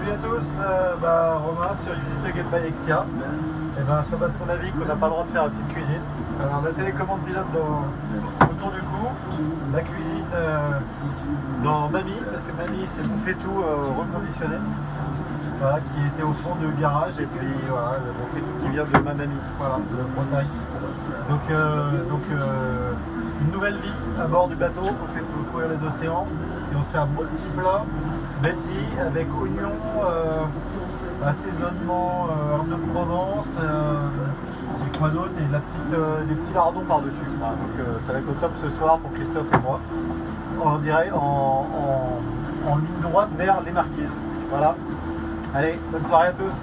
Salut à tous, Romain sur une visite de Get by Extia. Et ben, c'est parce qu'on a vu qu'on n'a pas le droit de faire la petite cuisine. Alors la télécommande pilote autour du cou, la cuisine dans Mamie, parce que Mamie c'est mon fait-tout reconditionné, voilà, qui était au fond du garage, et puis voilà, mon fait-tout qui vient de ma mamie, voilà, de Bretagne. Donc une nouvelle vie à bord du bateau, on fait courir les océans, et on se fait un beau petit plat, bendy avec oignons, assaisonnement, herbe de Provence, et quoi d'autre, et des petits lardons par-dessus. Voilà, donc ça va être au top ce soir pour Christophe et moi. On dirait en ligne droite vers les Marquises. Voilà. Allez, bonne soirée à tous.